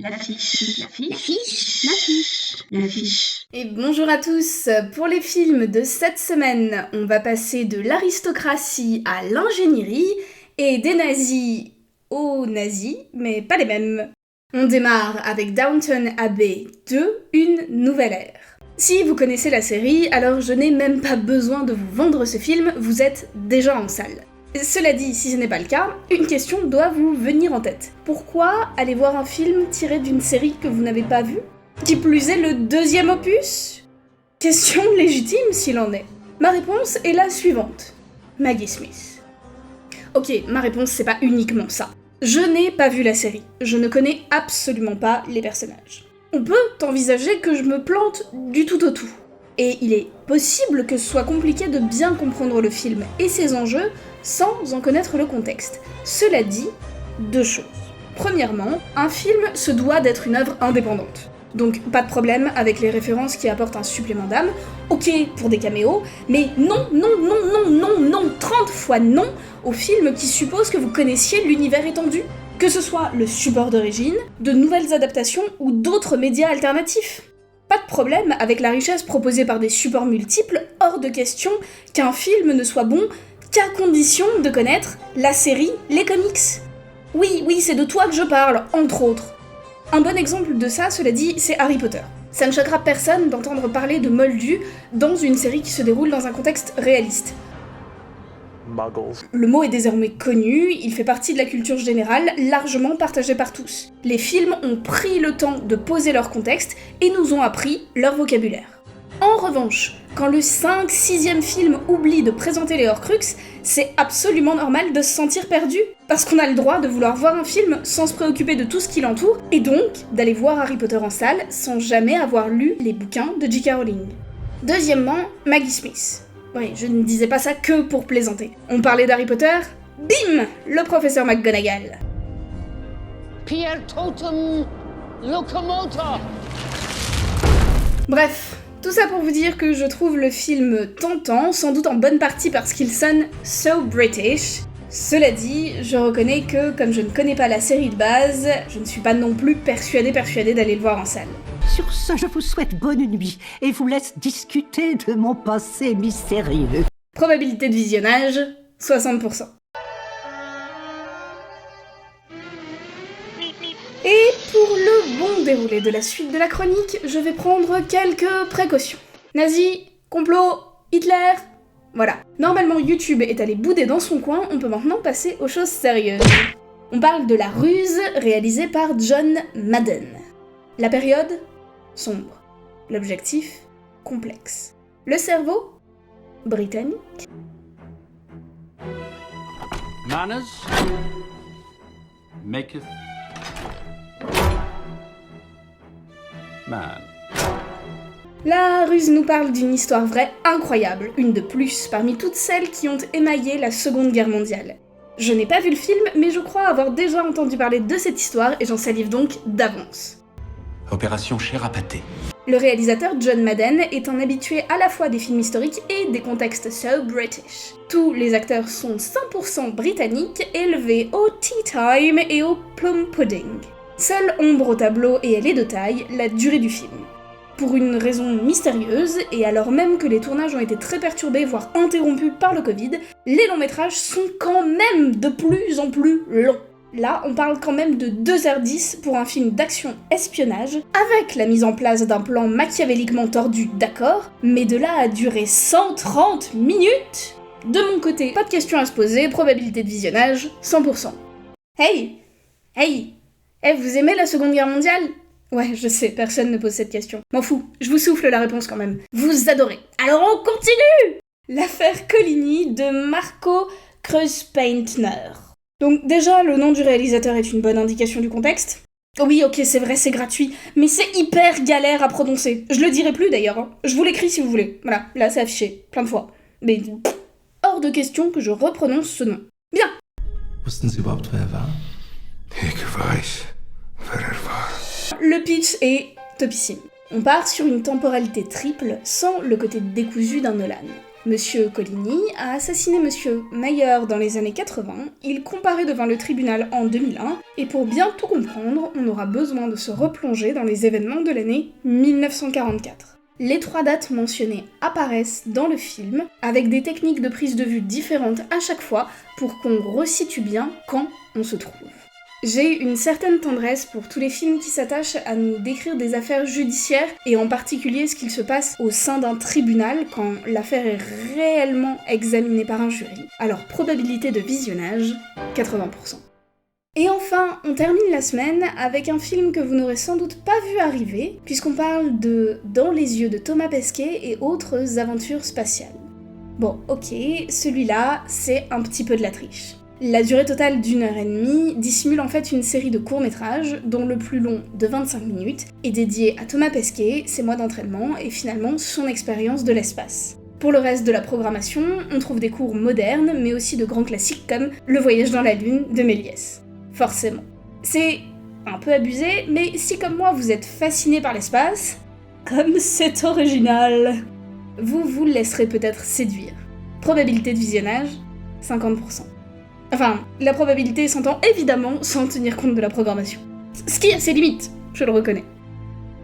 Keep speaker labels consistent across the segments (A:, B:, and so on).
A: L'affiche. L'affiche.
B: Et bonjour à tous. Pour les films de cette semaine, on va passer de l'aristocratie à l'ingénierie et des nazis aux nazis, mais pas les mêmes. On démarre avec Downton Abbey 2, une nouvelle ère. Si vous connaissez la série, alors je n'ai même pas besoin de vous vendre ce film, vous êtes déjà en salle. Cela dit, si ce n'est pas le cas, une question doit vous venir en tête. Pourquoi aller voir un film tiré d'une série que vous n'avez pas vue ? Qui plus est le deuxième opus ? Question légitime s'il en est. Ma réponse est la suivante. Maggie Smith. Ok, ma réponse c'est pas uniquement ça. Je n'ai pas vu la série, je ne connais absolument pas les personnages. On peut envisager que je me plante du tout au tout. Et il est possible que ce soit compliqué de bien comprendre le film et ses enjeux sans en connaître le contexte. Cela dit, deux choses. Premièrement, un film se doit d'être une œuvre indépendante. Donc pas de problème avec les références qui apportent un supplément d'âme, ok pour des caméos, mais non, 30 fois non aux films qui supposent que vous connaissiez l'univers étendu. Que ce soit le support d'origine, de nouvelles adaptations ou d'autres médias alternatifs. Pas de problème avec la richesse proposée par des supports multiples, hors de question qu'un film ne soit bon qu'à condition de connaître la série, les comics. Oui, c'est de toi que je parle, entre autres. Un bon exemple de ça, cela dit, c'est Harry Potter. Ça ne choquera personne d'entendre parler de Moldu dans une série qui se déroule dans un contexte réaliste.
C: Muggles.
B: Le mot est désormais connu, il fait partie de la culture générale, largement partagée par tous. Les films ont pris le temps de poser leur contexte et nous ont appris leur vocabulaire. En revanche, quand le 5-6e film oublie de présenter les Horcruxes, c'est absolument normal de se sentir perdu, parce qu'on a le droit de vouloir voir un film sans se préoccuper de tout ce qui l'entoure, et donc d'aller voir Harry Potter en salle sans jamais avoir lu les bouquins de J.K. Rowling. Deuxièmement, Maggie Smith. Oui, je ne disais pas ça que pour plaisanter. On parlait d'Harry Potter, bim, le professeur McGonagall.
D: Pierre Totem Locomotor.
B: Bref, tout ça pour vous dire que je trouve le film tentant, sans doute en bonne partie parce qu'il sonne so British. Cela dit, je reconnais que, comme je ne connais pas la série de base, je ne suis pas non plus persuadée d'aller le voir en salle.
E: Sur ce, je vous souhaite bonne nuit et vous laisse discuter de mon passé mystérieux.
B: Probabilité de visionnage, 60%. Et pour le bon déroulé de la suite de la chronique, je vais prendre quelques précautions. Nazis, complot, Hitler... Voilà. Normalement, YouTube est allé bouder dans son coin, on peut maintenant passer aux choses sérieuses. On parle de La Ruse, réalisée par John Madden. La période ? Sombre. L'objectif ? Complexe. Le cerveau ? Britannique.
F: Manners maketh man.
B: La Ruse nous parle d'une histoire vraie incroyable, une de plus parmi toutes celles qui ont émaillé la Seconde Guerre mondiale. Je n'ai pas vu le film, mais je crois avoir déjà entendu parler de cette histoire et j'en salive donc d'avance.
F: Opération chair à pâté.
B: Le réalisateur John Madden est un habitué à la fois des films historiques et des contextes so British. Tous les acteurs sont 100% britanniques, élevés au tea time et au plum pudding. Seule ombre au tableau, et elle est de taille, la durée du film. Pour une raison mystérieuse, et alors même que les tournages ont été très perturbés, voire interrompus par le Covid, les longs métrages sont quand même de plus en plus longs. Là, on parle quand même de 2h10 pour un film d'action-espionnage, avec la mise en place d'un plan machiavéliquement tordu, d'accord, mais de là à durer 130 minutes ? De mon côté, pas de questions à se poser, probabilité de visionnage, 100%. Hey, vous aimez la Seconde Guerre mondiale ? Ouais, je sais, personne ne pose cette question. M'en fous, je vous souffle la réponse quand même. Vous adorez. Alors on continue ! L'affaire Coligny de Marco Kreuzpaintner. Donc déjà, le nom du réalisateur est une bonne indication du contexte. Oh oui, ok, c'est vrai, c'est gratuit, mais c'est hyper galère à prononcer. Je le dirai plus d'ailleurs, hein. Je vous l'écris si vous voulez. Voilà, là c'est affiché, plein de fois. Mais hors de question que je reprononce ce nom. Bien.
G: Wussten Sie überhaupt, wer er war?
C: Ich weiß, wer er war.
B: Le pitch est topissime. On part sur une temporalité triple sans le côté décousu d'un Nolan. Monsieur Coligny a assassiné Monsieur Mayer dans les années 80, il comparaît devant le tribunal en 2001, et pour bien tout comprendre, on aura besoin de se replonger dans les événements de l'année 1944. Les 3 dates mentionnées apparaissent dans le film, avec des techniques de prise de vue différentes à chaque fois pour qu'on resitue bien quand on se trouve. J'ai une certaine tendresse pour tous les films qui s'attachent à nous décrire des affaires judiciaires, et en particulier ce qu'il se passe au sein d'un tribunal quand l'affaire est réellement examinée par un jury. Alors probabilité de visionnage, 80%. Et enfin, on termine la semaine avec un film que vous n'aurez sans doute pas vu arriver, puisqu'on parle de Dans les yeux de Thomas Pesquet et autres aventures spatiales. Bon, ok, celui-là, c'est un petit peu de la triche. La durée totale d'1h30 dissimule en fait une série de courts-métrages, dont le plus long, de 25 minutes, est dédié à Thomas Pesquet, ses mois d'entraînement et finalement son expérience de l'espace. Pour le reste de la programmation, on trouve des cours modernes, mais aussi de grands classiques comme Le voyage dans la lune de Méliès. Forcément. C'est un peu abusé, mais si comme moi vous êtes fasciné par l'espace, comme c'est original, vous vous laisserez peut-être séduire. Probabilité de visionnage, 50%. Enfin, la probabilité s'entend évidemment sans tenir compte de la programmation. Ce qui a ses limites, je le reconnais.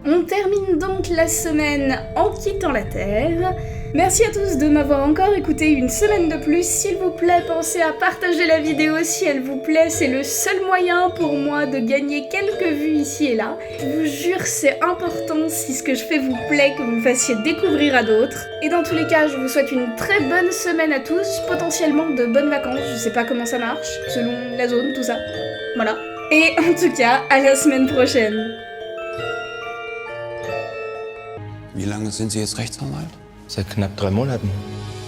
B: On termine donc la semaine en quittant la Terre. Merci à tous de m'avoir encore écouté une semaine de plus. S'il vous plaît, pensez à partager la vidéo si elle vous plaît. C'est le seul moyen pour moi de gagner quelques vues ici et là. Je vous jure, c'est important si ce que je fais vous plaît, que vous le fassiez découvrir à d'autres. Et dans tous les cas, je vous souhaite une très bonne semaine à tous, potentiellement de bonnes vacances. Je sais pas comment ça marche, selon la zone, tout ça. Voilà. Et en tout cas, à la semaine prochaine.
F: Wie lange sind Sie jetzt Rechtsanwalt?
G: Seit knapp 3 Monaten.